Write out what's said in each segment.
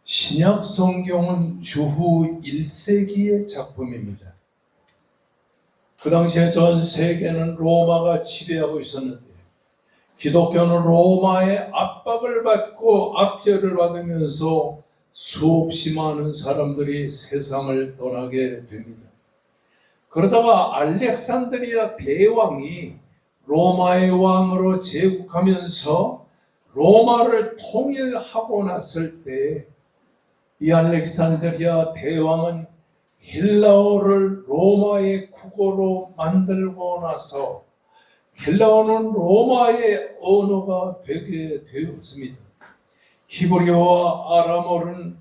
신약 성경은 주후 1세기의 작품입니다. 그 당시에 전 세계는 로마가 지배하고 있었는데 기독교는 로마의 압박을 받고 압제를 받으면서 수없이 많은 사람들이 세상을 떠나게 됩니다. 그러다가 알렉산드리아 대왕이 로마의 왕으로 제국하면서 로마를 통일하고 났을 때 이 알렉산드리아 대왕은 헬라어를 로마의 국어로 만들고 나서 헬라어는 로마의 언어가 되게 되었습니다. 히브리어와 아람어는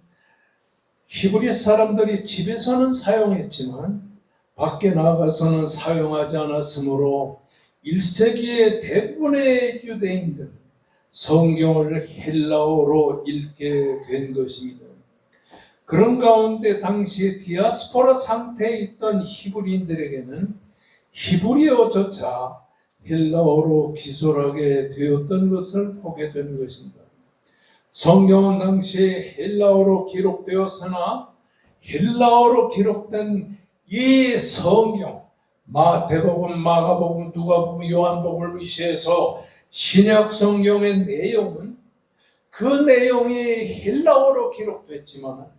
히브리 사람들이 집에서는 사용했지만 밖에 나가서는 사용하지 않았으므로 1세기의 대부분의 유대인들은 성경을 헬라어로 읽게 된 것입니다. 그런 가운데 당시 디아스포라 상태에 있던 히브리인들에게는 히브리어조차 헬라어로 기술하게 되었던 것을 보게 되는 것입니다. 성경은 당시에 헬라어로 기록되었으나 헬라어로 기록된 이 성경, 마태복음, 마가복음, 누가복음, 요한복음을 위시해서 신약 성경의 내용은 그 내용이 헬라어로 기록됐지만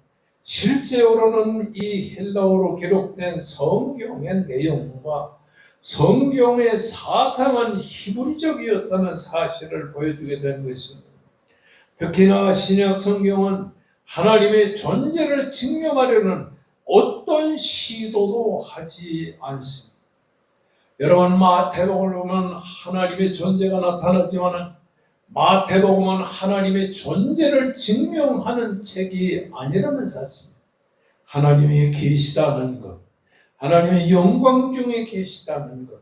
실제로는 이 헬라어로 기록된 성경의 내용과 성경의 사상은 히브리적이었다는 사실을 보여주게 된 것입니다. 특히나 신약 성경은 하나님의 존재를 증명하려는 어떤 시도도 하지 않습니다. 여러분, 마태복음을 보면 하나님의 존재가 나타났지만 마태복음은 하나님의 존재를 증명하는 책이 아니라는 사실입니다. 하나님이 계시다는 것, 하나님의 영광 중에 계시다는 것,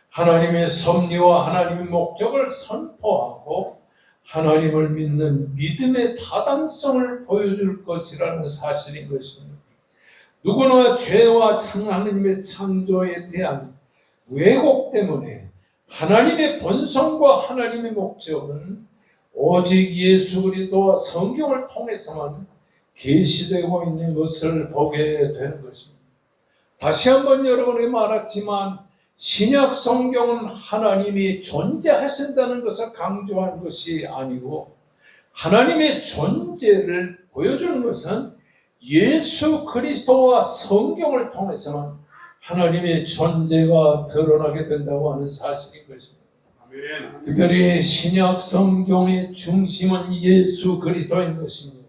하나님의 섭리와 하나님의 목적을 선포하고 하나님을 믿는 믿음의 타당성을 보여줄 것이라는 사실인 것입니다. 누구나 죄와 하나님의 창조에 대한 왜곡 때문에 하나님의 본성과 하나님의 목적은 오직 예수 그리스도와 성경을 통해서만 계시되고 있는 것을 보게 되는 것입니다. 다시 한번 여러분에게 말했지만 신약 성경은 하나님이 존재하신다는 것을 강조한 것이 아니고 하나님의 존재를 보여주는 것은 예수 그리스도와 성경을 통해서만 하나님의 존재가 드러나게 된다고 하는 사실인 것입니다. 아멘. 특별히 신약 성경의 중심은 예수 그리스도인 것입니다.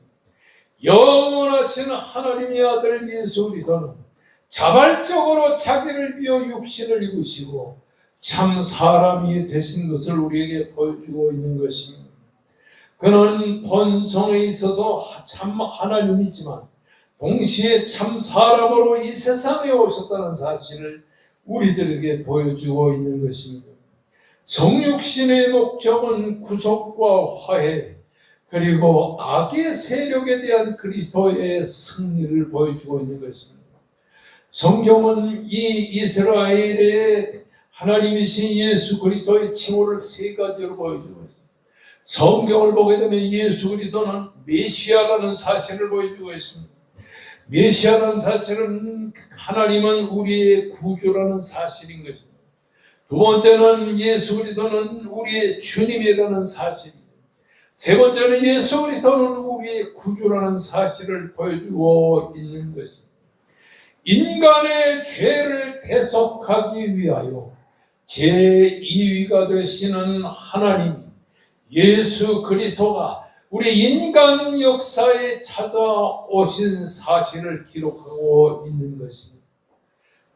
영원하신 하나님의 아들 예수 그리스도는 자발적으로 자기를 비워 육신을 입으시고 참 사람이 되신 것을 우리에게 보여주고 있는 것입니다. 그는 본성에 있어서 참 하나님이지만 동시에 참 사람으로 이 세상에 오셨다는 사실을 우리들에게 보여주고 있는 것입니다. 성육신의 목적은 구속과 화해 그리고 악의 세력에 대한 그리스도의 승리를 보여주고 있는 것입니다. 성경은 이 이스라엘의 하나님이신 예수 그리스도의 칭호를 세 가지로 보여주고 있습니다. 성경을 보게 되면 예수 그리스도는 메시아라는 사실을 보여주고 있습니다. 메시아라는 사실은 하나님은 우리의 구주라는 사실인 것입니다. 두 번째는 예수 그리스도는 우리의 주님이라는 사실입니다. 세 번째는 예수 그리스도는 우리의 구주라는 사실을 보여주고 있는 것입니다. 인간의 죄를 대속하기 위하여 제2위가 되시는 하나님 예수 그리스도가 우리 인간 역사에 찾아오신 사실을 기록하고 있는 것입니다.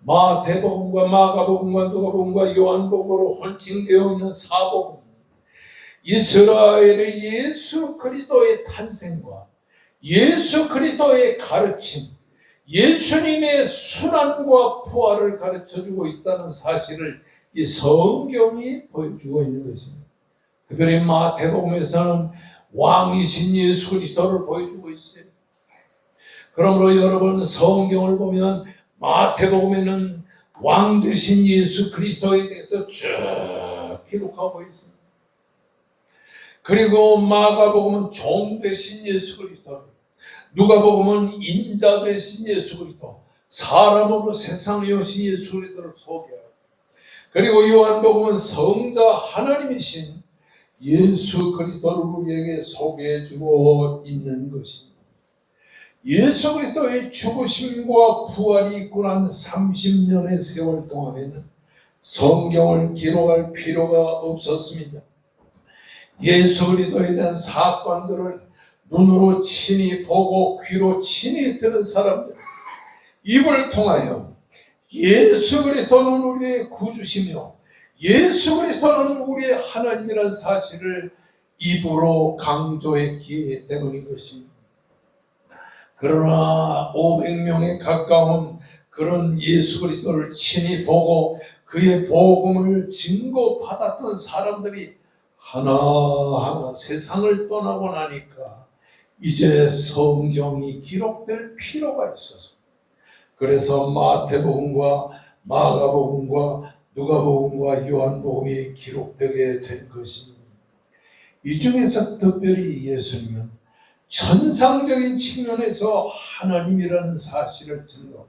마태복음과 마가복음과 누가복음과 요한복음으로 혼칭되어 있는 사복음, 이스라엘의 예수 그리스도의 탄생과 예수 그리스도의 가르침, 예수님의 순환과 부활을 가르쳐주고 있다는 사실을 이 성경이 보여주고 있는 것입니다. 특별히 마태복음에서는 왕이신 예수 그리스도를 보여주고 있어요. 그러므로 여러분 성경을 보면 마태복음에는 왕 되신 예수 그리스도에 대해서 쭉 기록하고 있습니다. 그리고 마가복음은 종 대신 예수 그리스도, 누가복음은 인자 대신 예수 그리스도, 사람으로 세상에 오신 예수 그리스도를 소개하고, 그리고 요한복음은 성자 하나님이신 예수 그리스도를 우리에게 소개해주고 있는 것입니다. 예수 그리스도의 죽으심과 부활이 있고 난 30년의 세월 동안에는 성경을 기록할 필요가 없었습니다. 예수 그리스도에 대한 사건들을 눈으로 친히 보고 귀로 친히 들은 사람들, 입을 통하여 예수 그리스도는 우리의 구주시며 예수 그리스도는 우리의 하나님이라는 사실을 입으로 강조했기 때문인 것입니다. 그러나 500명에 가까운 그런 예수 그리스도를 친히 보고 그의 복음을 증거받았던 사람들이 하나하나 세상을 떠나고 나니까 이제 성경이 기록될 필요가 있어서, 그래서 마태복음과 마가복음과 누가복음과 요한복음이 기록되게 된 것입니다. 이 중에서 특별히 예수님은 천상적인 측면에서 하나님이라는 사실을 증거하고,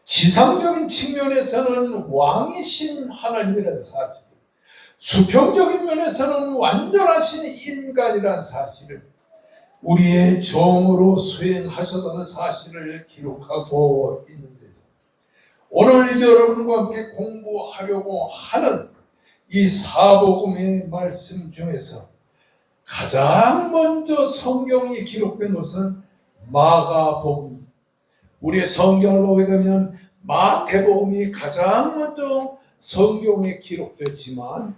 지상적인 측면에서는 왕이신 하나님이라는 사실, 수평적인 면에서는 완전하신 인간이라는 사실을 우리의 종으로 수행하셨다는 사실을 기록하고 있는데요. 오늘 여러분과 함께 공부하려고 하는 이 사복음의 말씀 중에서 가장 먼저 성경이 기록된 것은 마가복음. 우리의 성경을 보게 되면 마태복음이 가장 먼저 성경에 기록됐지만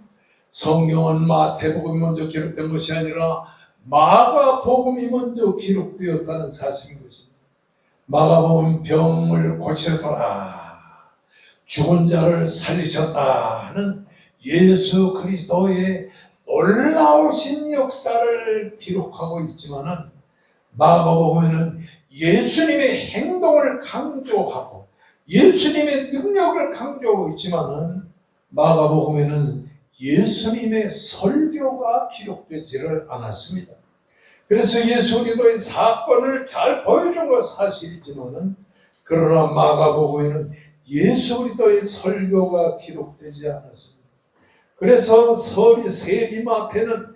성경은 마태복음이 먼저 기록된 것이 아니라 마가복음이 먼저 기록되었다는 사실인 것입니다. 마가복음 병을 고치셨다, 죽은 자를 살리셨다 하는 예수 그리스도의 놀라우신 역사를 기록하고 있지만은, 마가복음에는 예수님의 행동을 강조하고 예수님의 능력을 강조하고 있지만은, 마가복음에는 예수님의 설교가 기록되지를 않았습니다. 그래서 예수 그리스도의 사건을 잘 보여준 건 사실이지만은, 그러나 마가복음에는 예수 그리스도의 설교가 기록되지 않았습니다. 그래서 세리마태는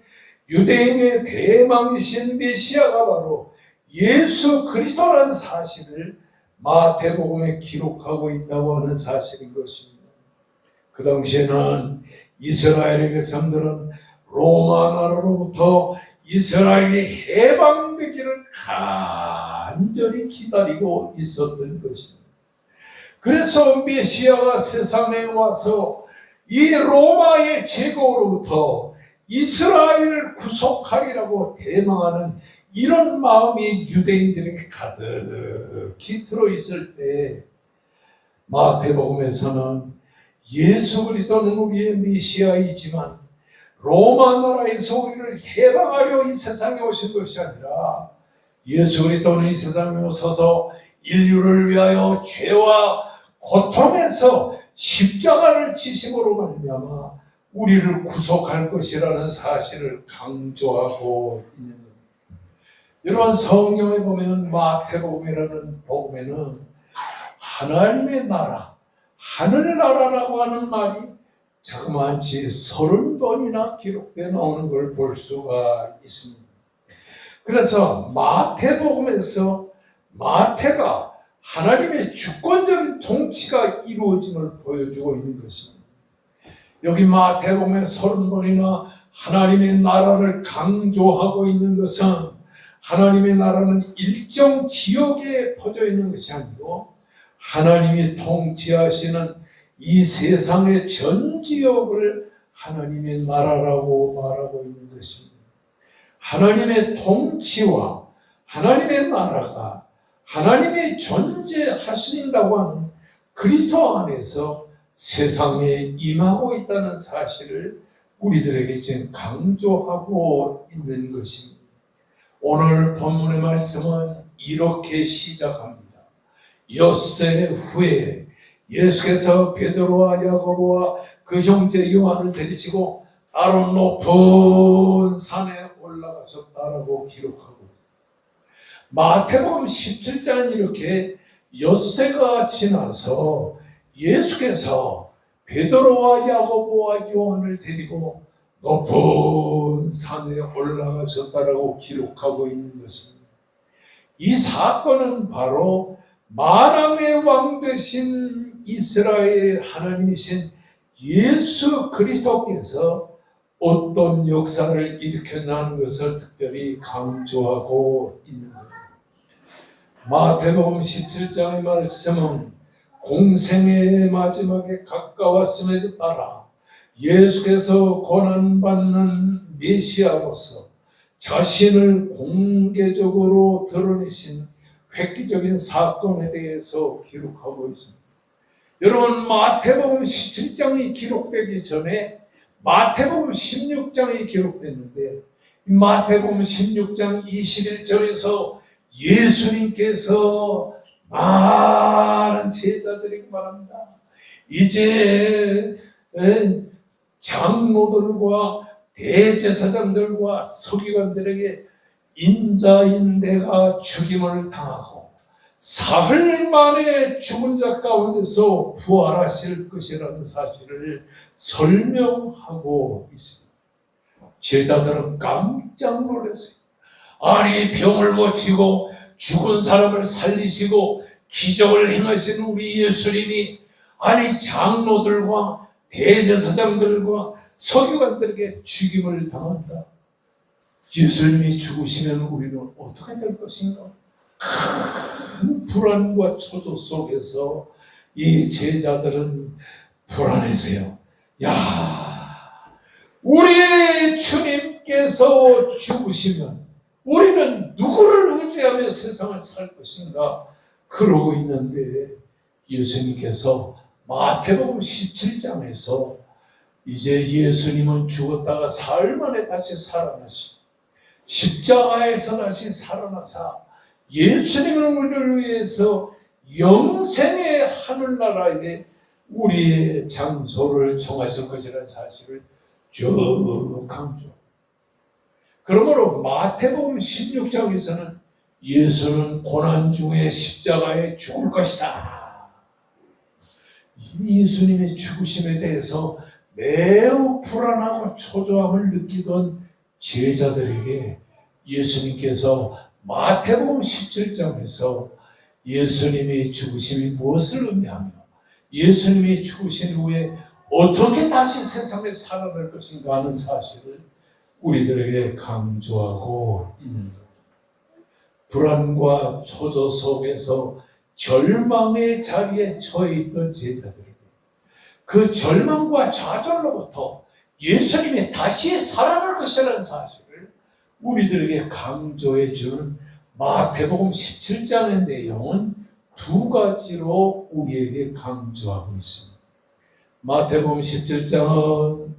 유대인의 대망이신 메시아가 바로 예수 그리스도라는 사실을 마태복음에 기록하고 있다고 하는 사실인 것입니다. 그 당시에는 이스라엘의 백성들은 로마 나라로부터 이스라엘이 해방되기를 간절히 기다리고 있었던 것입니다. 그래서 메시아가 세상에 와서 이 로마의 제국으로부터 이스라엘을 구속하리라고 대망하는 이런 마음이 유대인들에게 가득히 들어있을 때, 마태복음에서는 예수 그리스도는 우리의 메시아이지만 로마 나라에서 우리를 해방하려 이 세상에 오신 것이 아니라, 예수 그리스도는 이 세상에 오셔서 인류를 위하여 죄와 고통에서 십자가를 지심으로 말미암아 우리를 구속할 것이라는 사실을 강조하고 있는 겁니다. 여러분, 성경에 보면 마태복음이라는 복음에는 하나님의 나라, 하늘나라라고 하는 말이 자그마치 30번이나 기록되어 나오는 걸 볼 수가 있습니다. 그래서 마태복음에서 마태가 하나님의 주권적인 통치가 이루어짐을 보여주고 있는 것입니다. 여기 마태복음의 30번이나 하나님의 나라를 강조하고 있는 것은, 하나님의 나라는 일정 지역에 퍼져 있는 것이 아니고 하나님이 통치하시는 이 세상의 전 지역을 하나님의 나라라고 말하고 있는 것입니다. 하나님의 통치와 하나님의 나라가 하나님이 존재하신다고 하는 그리스도 안에서 세상에 임하고 있다는 사실을 우리들에게 지금 강조하고 있는 것입니다. 오늘 본문의 말씀은 이렇게 시작합니다. 엿새 후에 예수께서 베드로와 야고보와 그 형제 요한을 데리시고 따로 높은 산에 올라가셨다라고 기록하고 있습니다. 마태복음 17장은 이렇게 엿새가 지나서 예수께서 베드로와 야고보와 요한을 데리고 높은 산에 올라가셨다라고 기록하고 있는 것입니다. 이 사건은 바로 만왕의 왕 되신 이스라엘 하나님이신 예수 그리스도께서 어떤 역사를 일으켰다는 것을 특별히 강조하고 있는 것입니다. 마태복음 17장의 말씀은 공생의 마지막에 가까웠음에 따라 예수께서 고난받는 메시아로서 자신을 공개적으로 드러내신 획기적인 사건에 대해서 기록하고 있습니다. 여러분, 마태복음 17장이 기록되기 전에 마태복음 16장이 기록됐는데, 마태복음 16장 21절에서 예수님께서 많은 제자들에게 말합니다. 이제 장로들과 대제사장들과 서기관들에게 인자인 내가 죽임을 당하고 사흘 만에 죽은 자 가운데서 부활하실 것이라는 사실을 설명하고 있습니다. 제자들은 깜짝 놀랐어요. 아니, 병을 고치고 죽은 사람을 살리시고 기적을 행하시는 우리 예수님이 아니 장로들과 대제사장들과 서기관들에게 죽임을 당한다. 예수님이 죽으시면 우리는 어떻게 될 것인가? 큰 불안과 초조 속에서 이 제자들은 불안해서요. 야, 우리 주님께서 죽으시면 우리는 누구를 의지하며 세상을 살 것인가? 그러고 있는데 예수님께서 마태복음 17장에서 이제 예수님은 죽었다가 사흘 만에 다시 살아나시고 십자가에서 다시 살아나사 예수님은 우리를 위해서 영생의 하늘나라에 우리의 장소를 정하실 것이라는 사실을 쭉 강조. 그러므로 마태복음 16장에서는 예수는 고난 중에 십자가에 죽을 것이다. 예수님의 죽으심에 대해서 매우 불안하고 초조함을 느끼던 제자들에게 예수님께서 마태복음 17장에서 예수님의 죽으심이 무엇을 의미하며 예수님이 죽으신 후에 어떻게 다시 세상에 살아날 것인가 하는 사실을 우리들에게 강조하고 있는 것. 불안과 초조 속에서 절망의 자리에 처해 있던 제자들에게 그 절망과 좌절로부터 예수님이 다시 살아날 것이라는 사실을 우리들에게 강조해 주는 마태복음 17장의 내용은 두 가지로 우리에게 강조하고 있습니다. 마태복음 17장은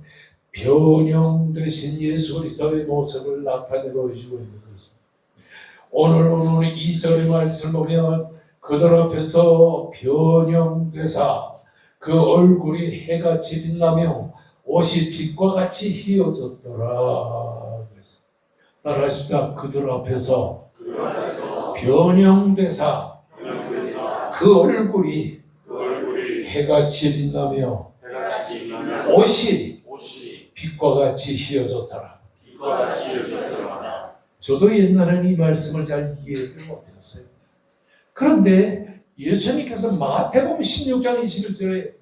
변형되신 예수 그리스도의 모습을 나타내 보여주고 있는 것입니다. 오늘 2절의 말씀을 보면 그들 앞에서 변형되사 그 얼굴이 해같이 빛나며 옷이 빛과 같이 희어졌더라. 그래서 따라하십시다. 그들 앞에서 변형되사 그 얼굴이 해같이 빛나며 옷이 빛과 같이 희어졌더라. 저도 옛날에는 이 말씀을 잘 이해를 못했어요. 그런데 예수님께서 마태복음 16장 21절에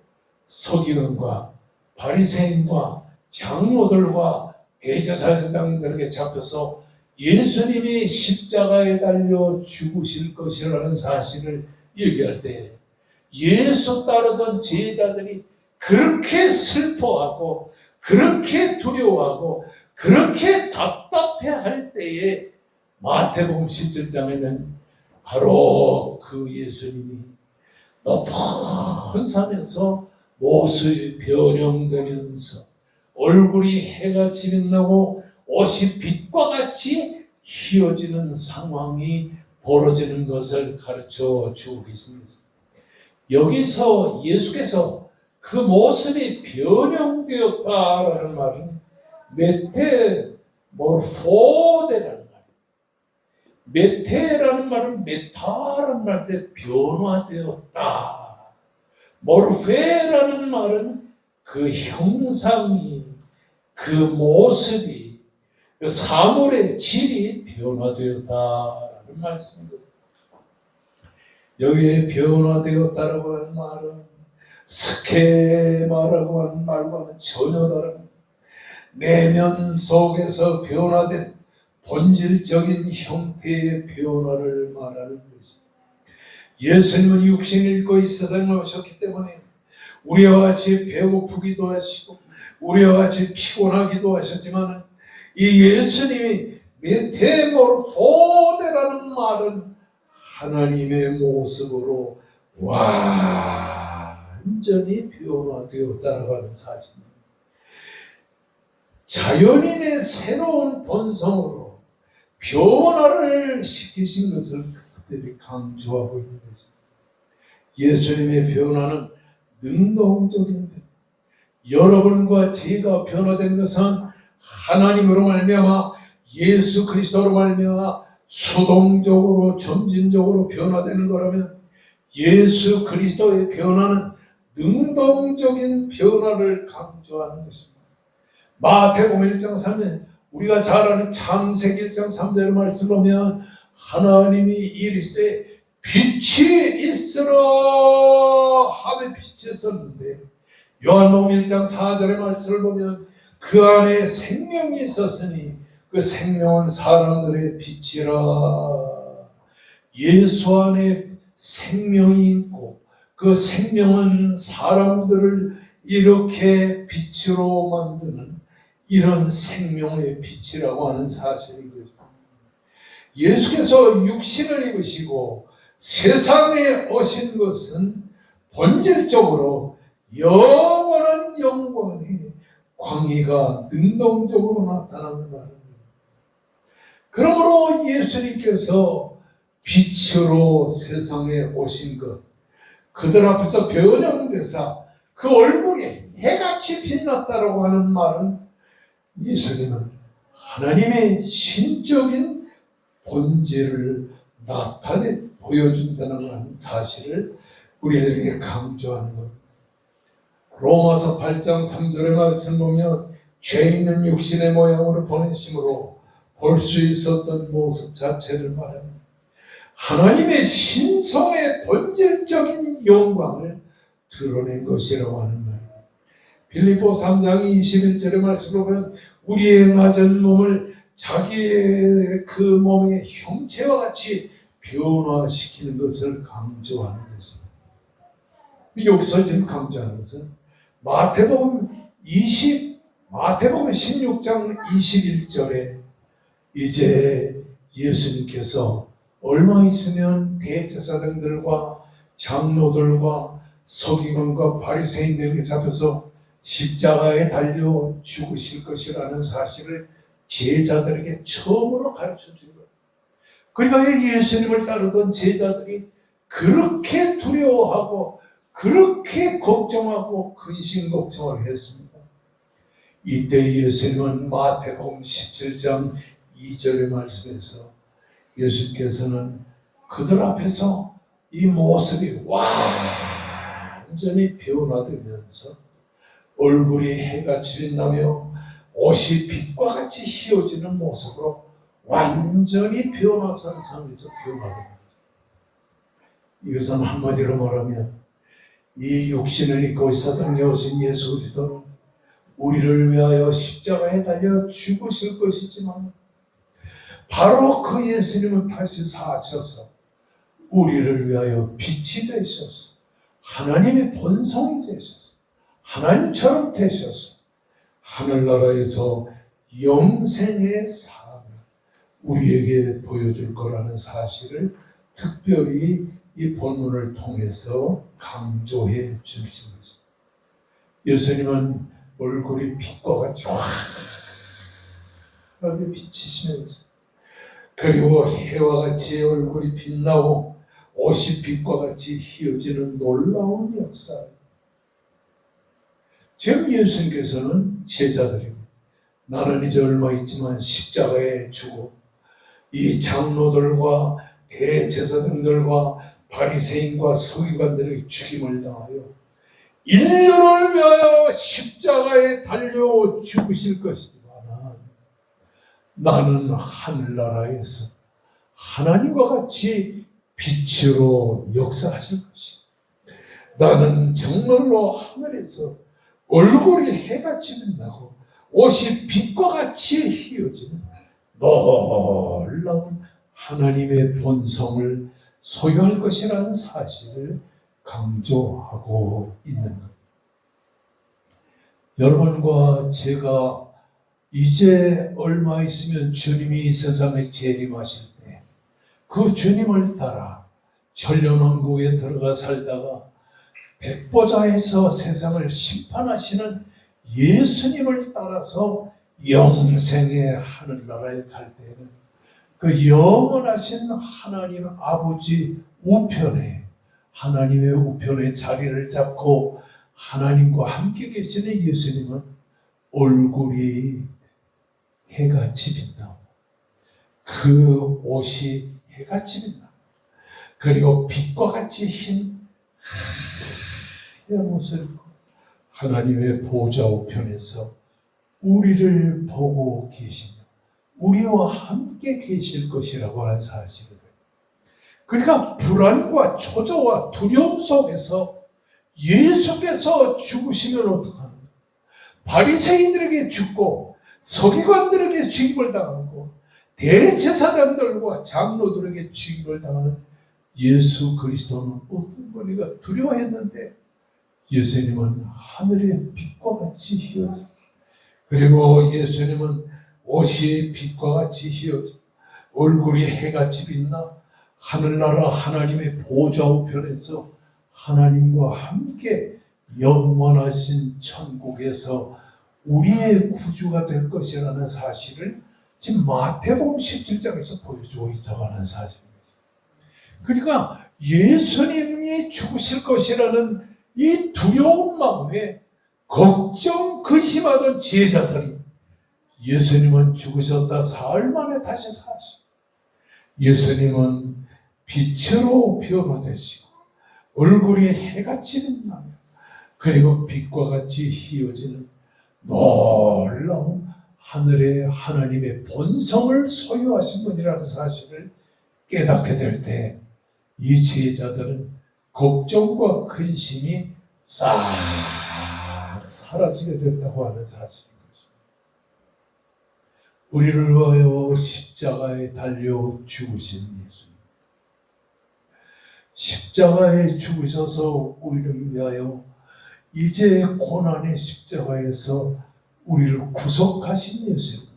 서기관과 바리새인과 장로들과 대제사장들에게 잡혀서 예수님이 십자가에 달려 죽으실 것이라는 사실을 얘기할 때 예수 따르던 제자들이 그렇게 슬퍼하고 그렇게 두려워하고 그렇게 답답해할 때에 마태복음 17장에는 바로 그 예수님이 높은 산에서 모습이 변형되면서 얼굴이 해같이 빛나고 옷이 빛과 같이 희어지는 상황이 벌어지는 것을 가르쳐 주고 계십니다. 여기서 예수께서 그 모습이 변형되었다라는 말은 메테모르포데라는 말. 메테라는 말은 메타라는 말인데 변화되었다. 모르페라는 말은 그 형상이, 그 모습이, 그 사물의 질이 변화되었다라는 말씀입니다. 여기에 변화되었다라고 하는 말은 스케마라고 하는 말과는 전혀 다른 내면 속에서 변화된 본질적인 형태의 변화를 말하는 것입니다. 예수님은 육신을 입고 이 세상에 오셨기 때문에 우리와 같이 배고프기도 하시고 우리와 같이 피곤하기도 하셨지만 이 예수님이 메테모르포데라는 말은 하나님의 모습으로 완전히 변화되었다고 하는 사실입니다. 자연인의 새로운 본성으로 변화를 시키신 것을 특별히 강조하고 있는 것입니다. 예수님의 변화는 능동적인 변화. 여러분과 제가 변화된 것은 하나님으로 말미암아 예수 그리스도로 말미암아 수동적으로 점진적으로 변화되는 거라면 예수 그리스도의 변화는 능동적인 변화를 강조하는 것입니다. 마태복음 1장 3절 우리가 잘 아는 창세기 1장 3절 말씀을 보면 하나님이 이르시되 빛이 있으라 하며 빛이 있었는데 요한복음 1장 4절의 말씀을 보면 그 안에 생명이 있었으니 그 생명은 사람들의 빛이라. 예수 안에 생명이 있고 그 생명은 사람들을 이렇게 빛으로 만드는 이런 생명의 빛이라고 하는 사실인 거죠. 예수께서 육신을 입으시고 세상에 오신 것은 본질적으로 영원한 영광이 광의가 능동적으로 나타나는 말입니다. 그러므로 예수님께서 빛으로 세상에 오신 것, 그들 앞에서 변형되사 그 얼굴이 해같이 빛났다라고 하는 말은 예수님은 하나님의 신적인 본질을 나타내 보여준다는 사실을 우리에게 강조하는 것. 로마서 8장 3절의 말씀 보면 죄 있는 육신의 모양으로 보내심으로 볼 수 있었던 모습 자체를 말합니다. 하나님의 신성의 본질적인 영광을 드러낸 것이라고 하는 말입니다. 빌립보 3장 21절의 말씀을 보면 우리의 낮은 몸을 자기의 그 몸의 형체와 같이 변화시키는 것을 강조하는 것입니다. 여기서 지금 강조하는 것은 마태복음 16장 21절에 이제 예수님께서 얼마 있으면 대제사장들과 장로들과 서기관과 바리새인들에게 잡혀서 십자가에 달려 죽으실 것이라는 사실을 제자들에게 처음으로 가르쳐 준 거예요. 그러니까 예수님을 따르던 제자들이 그렇게 두려워하고 그렇게 걱정하고 근심 걱정을 했습니다. 이때 예수님은 마태복음 17장 2절의 말씀에서 예수께서는 그들 앞에서 이 모습이 완전히 변화되면서 얼굴이 해같이 빛나며 옷이 빛과 같이 휘어지는 모습으로 완전히 변화산상에서 변화됩니다. 이것은 한마디로 말하면 이 육신을 입고 세상에 오신 예수 그리스도는 우리를 위하여 십자가에 달려 죽으실 것이지만 바로 그 예수님은 다시 사셔서 우리를 위하여 빛이 되셔서 하나님의 본성이 되셔서 하나님처럼 되셔서 하늘나라에서 영생의 삶을 우리에게 보여줄 거라는 사실을 특별히 이 본문을 통해서 강조해 주신 것입니다. 예수님은 얼굴이 빛과 같이 환하게 비치시면서 그리고 해와 같이 얼굴이 빛나고 옷이 빛과 같이 휘어지는 놀라운 역사. 지금 예수님께서는 제자들입니다. 나는 이제 얼마 있지만 십자가에 죽어 이 장로들과 대제사장들과 바리새인과 서기관들에게 죽임을 당하여 인류를 위하여 십자가에 달려 죽으실 것이지만 나는 하늘나라에서 하나님과 같이 빛으로 역사하실 것이다. 나는 정말로 하늘에서 얼굴이 해같이 빛나고 옷이 빛과 같이 휘어지는 놀라운 하나님의 본성을 소유할 것이라는 사실을 강조하고 있는 것. 여러분과 제가 이제 얼마 있으면 주님이 세상에 재림하실 때 그 주님을 따라 천년왕국에 들어가 살다가 백보좌에서 세상을 심판하시는 예수님을 따라서 영생의 하늘나라에 갈 때는 그 영원하신 하나님 아버지 우편에 하나님의 우편에 자리를 잡고 하나님과 함께 계시는 예수님은 얼굴이 해같이 빛나고 그 옷이 해같이 빛나고 그리고 빛과 같이 흰 하얀 옷을 입고 하나님의 보좌 우편에서 우리를 보고 계시며 우리와 함께 계실 것이라고 하는 사실을, 그러니까 불안과 초조와 두려움 속에서 예수께서 죽으시면 어떡하는가? 바리새인들에게 죽고 서기관들에게 죽임을 당하고 대제사장들과 장로들에게 죽임을 당하는 예수 그리스도는 어떤 우리가 두려워했는데 예수님은 하늘의 빛과 같이 휘어져, 그리고 예수님은 옷이 빛과 같이 휘어져 얼굴이 해같이 빛나 하늘나라 하나님의 보좌 우편에서 하나님과 함께 영원하신 천국에서 우리의 구주가 될 것이라는 사실을 지금 마태복음 17장에서 보여주고 있다고 하는 사실입니다. 그러니까 예수님이 죽으실 것이라는 이 두려운 마음에 걱정, 근심하던 제자들이 예수님은 죽으셨다 사흘 만에 다시 사시고 예수님은 빛으로 변화되시고 얼굴이 해같이 빛나며 그리고 빛과 같이 휘어지는 놀라운 하늘의 하나님의 본성을 소유하신 분이라는 사실을 깨닫게 될 때 이 제자들은 걱정과 근심이 싹 사라지게 됐다고 하는 사실인 거죠. 우리를 위하여 십자가에 달려 죽으신 예수님, 십자가에 죽으셔서 우리를 위하여 이제 고난의 십자가에서 우리를 구속하신 예수님,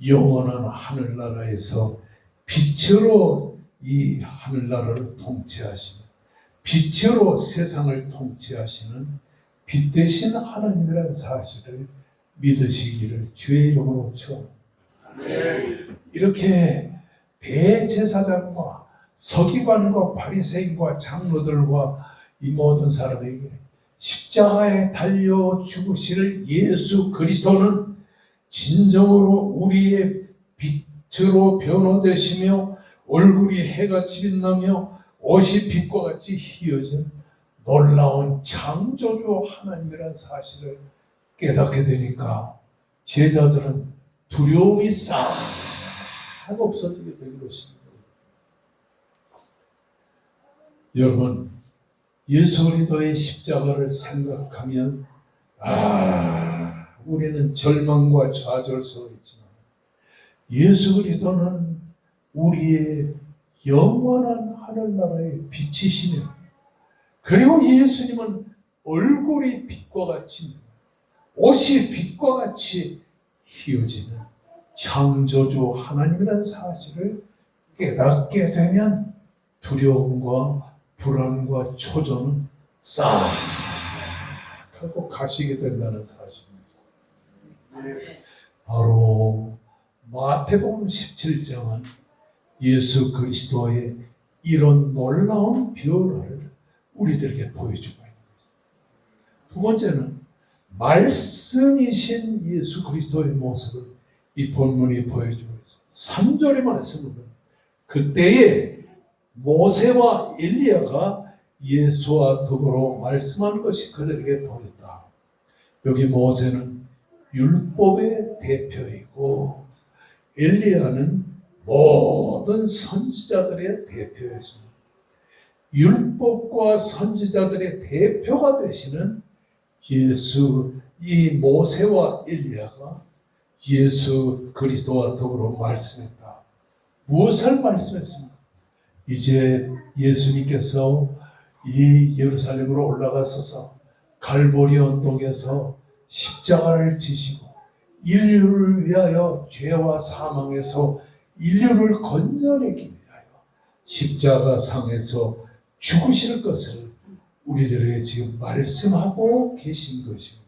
영원한 하늘나라에서 빛으로 이 하늘나라를 통치하시는, 빛으로 세상을 통치하시는 빛 대신 하나님이라는 사실을 믿으시기를 주의 이름으로 축원합니다. 이렇게 대제사장과 서기관과 바리새인과 장로들과 이 모든 사람에게 십자가에 달려 죽으실 예수 그리스도는 진정으로 우리의 빛으로 변화되시며 얼굴이 해같이 빛나며 옷이 빛과 같이 휘어진 놀라운 창조주 하나님이라는 사실을 깨닫게 되니까 제자들은 두려움이 싹 없어지게 된 것입니다. 여러분, 예수 그리스도의 십자가를 생각하면 우리는 절망과 좌절 속에 있지만 예수 그리스도는 우리의 영원한 하늘나라의 빛이시며 그리고 예수님은 얼굴이 빛과 같이 옷이 빛과 같이 휘어지는 창조주 하나님이라는 사실을 깨닫게 되면 두려움과 불안과 초조는 싹 하고 가시게 된다는 사실입니다. 바로 마태복음 17장은 예수 그리스도의 이런 놀라운 변화를 우리들에게 보여주고 있는 거죠. 두 번째는 말씀이신 예수 그리스도의 모습을 이 본문이 보여주고 있습니다. 3절의 말씀은 그때에 모세와 엘리야가 예수와 더불어 말씀하는 것이 그들에게 보였다. 여기 모세는 율법의 대표이고 엘리야는 모든 선지자들의 대표였습니다. 율법과 선지자들의 대표가 되시는 예수, 이 모세와 엘리야가 예수 그리스도와 더불어 말씀했다. 무엇을 말씀했습니까? 이제 예수님께서 이 예루살렘으로 올라가셔서 갈보리 언덕에서 십자가를 지시고 인류를 위하여 죄와 사망에서 인류를 건져내기 위하여 십자가상에서 죽으실 것을 우리들에게 지금 말씀하고 계신 것입니다.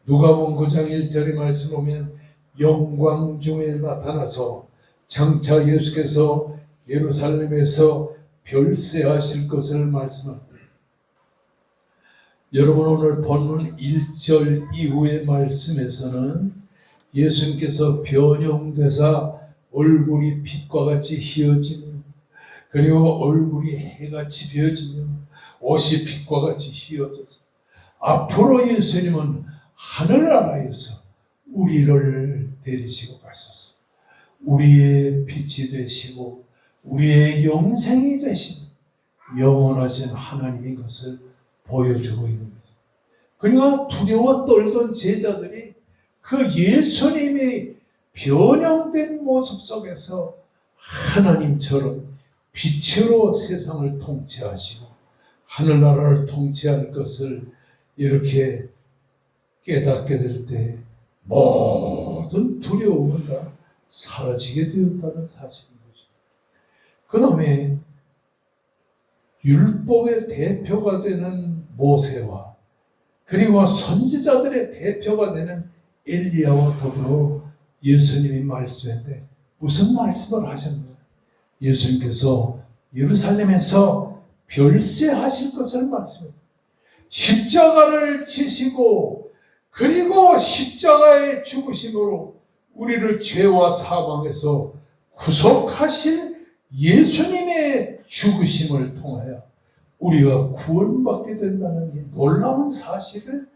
누가복음 9장 1절의 말씀 보면 영광 중에 나타나서 장차 예수께서 예루살렘에서 별세하실 것을 말씀합니다. 여러분 오늘 본문 1절 이후의 말씀에서는 예수님께서 변형되사 얼굴이 빛과 같이 희어지며 그리고 얼굴이 해같이 비어지며 옷이 빛과 같이 희어져서 앞으로 예수님은 하늘나라에서 우리를 데리시고 가셔서 우리의 빛이 되시고 우리의 영생이 되신 영원하신 하나님인 것을 보여주고 있는 거죠. 그러니까 두려워 떨던 제자들이 그 예수님의 변형된 모습 속에서 하나님처럼 빛으로 세상을 통치하시고 하늘나라를 통치할 것을 이렇게 깨닫게 될 때 모든 두려움은 다 사라지게 되었다는 사실인 거죠. 그 다음에 율법의 대표가 되는 모세와 그리고 선지자들의 대표가 되는 엘리야와 더불어 예수님이 말씀했는데 무슨 말씀을 하셨나요? 예수님께서 예루살렘에서 별세하실 것을 말씀합니다. 십자가를 지시고 그리고 십자가의 죽으심으로 우리를 죄와 사망에서 구속하실 예수님의 죽으심을 통하여 우리가 구원받게 된다는 이 놀라운 사실을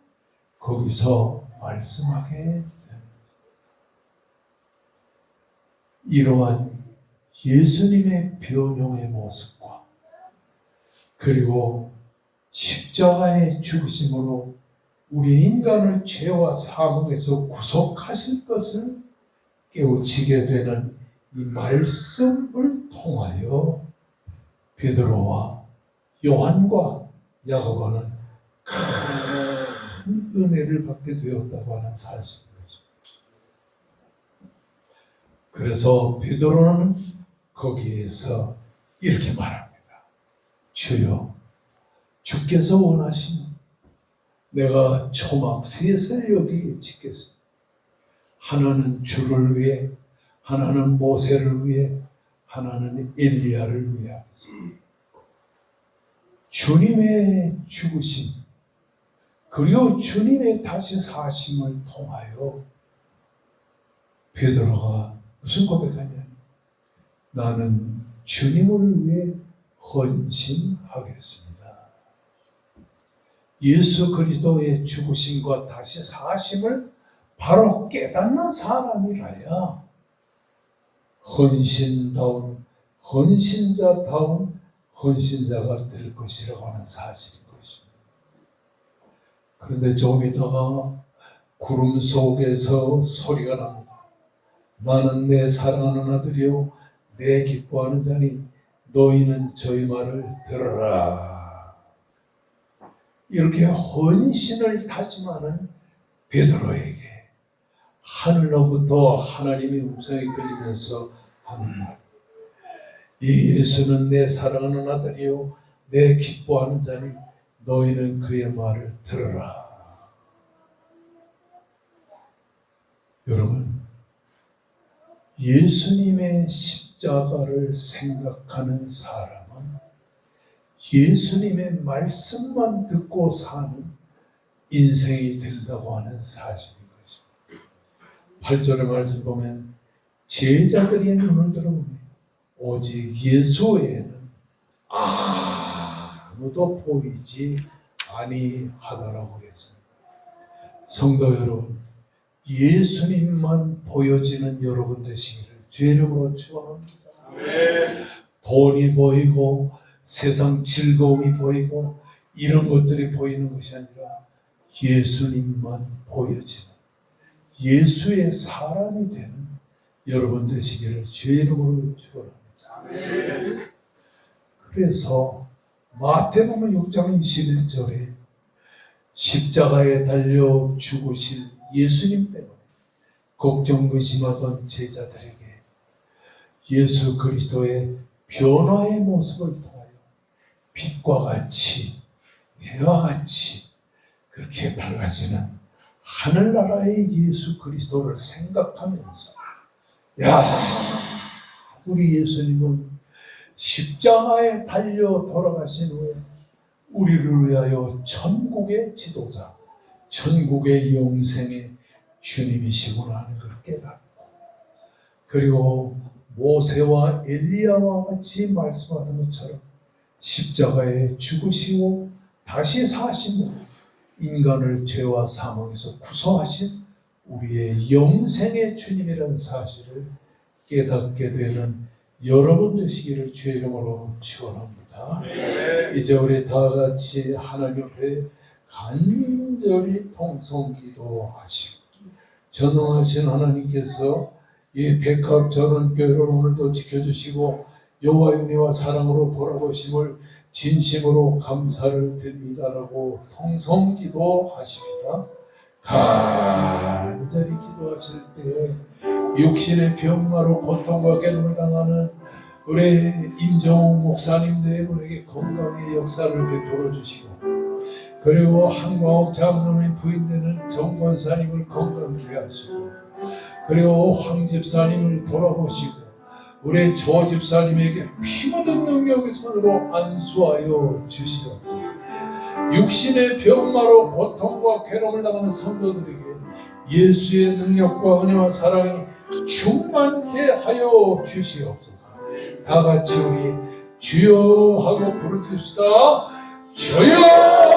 거기서 말씀하게 됩니다. 이러한 예수님의 변형의 모습과 그리고 십자가의 죽으심으로 우리 인간을 죄와 사망에서 구속하실 것을 깨우치게 되는 이 말씀을 통하여 베드로와 요한과 야고보는 큰 은혜를 받게 되었다고 하는 사실입니다. 그래서 베드로는 거기에서 이렇게 말합니다. 주여, 주께서 원하시면 내가 초막 셋을 여기 짓겠습니다. 하나는 주를 위해, 하나는 모세를 위해, 하나는 엘리야를 위해 하겠습니다. 주님의 죽으심 그리고 주님의 다시 사심을 통하여 베드로가 무슨 고백하냐? 나는 주님을 위해 헌신하겠습니다. 예수 그리스도의 죽으심과 다시 사심을 바로 깨닫는 사람이라야 헌신다운 헌신자다운 헌신자가 될 것이라고 하는 사실인 것입니다. 그런데 좀 있다가 구름 속에서 소리가 납니다. 나는 내 사랑하는 아들이요 내 기뻐하는 자니 너희는 저희 말을 들어라. 이렇게 헌신을 다짐하는 베드로에게 하늘로부터 하나님의 음성이 들리면서 하는 말. 이 예수는 내 사랑하는 아들이요 내 기뻐하는 자니 너희는 그의 말을 들어라. 여러분, 예수님의 십자가를 생각하는 사람은 예수님의 말씀만 듣고 사는 인생이 된다고 하는 사실인 것입니다. 8절의 말씀 보면 제자들이 눈을 들어보니 오직 예수 외에는 아무도 보이지 아니하더라고 그랬습니다. 성도 여러분, 예수님만 보여지는 여러분 되시기를 주의 이름으로 축원합니다. 돈이 보이고 세상 즐거움이 보이고 이런 것들이 보이는 것이 아니라 예수님만 보여지는 예수의 사람이 되는 여러분 되시기를 주의 이름으로 축원합니다. 그래서 마태복음 6장 21절에 십자가에 달려 죽으실 예수님 때문에 걱정 근심하던 제자들에게 예수 그리스도의 변화의 모습을 통하여 빛과 같이 해와 같이 그렇게 밝아지는 하늘나라의 예수 그리스도를 생각하면서 우리 예수님은 십자가에 달려 돌아가신 후에 우리를 위하여 천국의 지도자, 천국의 영생의 주님이시구나 하는 걸 깨닫고, 그리고 모세와 엘리야와 같이 말씀하던 것처럼 십자가에 죽으시고 다시 사신 후 인간을 죄와 사망에서 구속하신 우리의 영생의 주님이라는 사실을 깨닫게 되는 여러분 되시기를 주의 이름으로 축원합니다. 이제 우리 다 같이 하나님 앞에 간절히 통성기도하시고, 전능하신 하나님께서 이 백합 전원교회를 오늘도 지켜주시고 여호와의 은혜와 사랑으로 돌아보심을 진심으로 감사를 드립니다라고 통성기도하십니다. 간절히 기도하실 때 육신의 병마로 고통과 괴로움을 당하는 우리 임정욱 목사님 네 분에게 건강의 역사를 베풀어 주시고, 그리고 한광옥 장로의 부인되는 정권사님을 건강케 하시고, 그리고 황 집사님을 돌아보시고 우리 조 집사님에게 피 묻은 능력의 손으로 안수하여 주시옵소서. 육신의 병마로 고통과 괴로움을 당하는 성도들에게 예수의 능력과 은혜와 사랑이 충만케 하여 주시옵소서. 다 같이 우리 주여 하고 부르짖읍시다. 주여!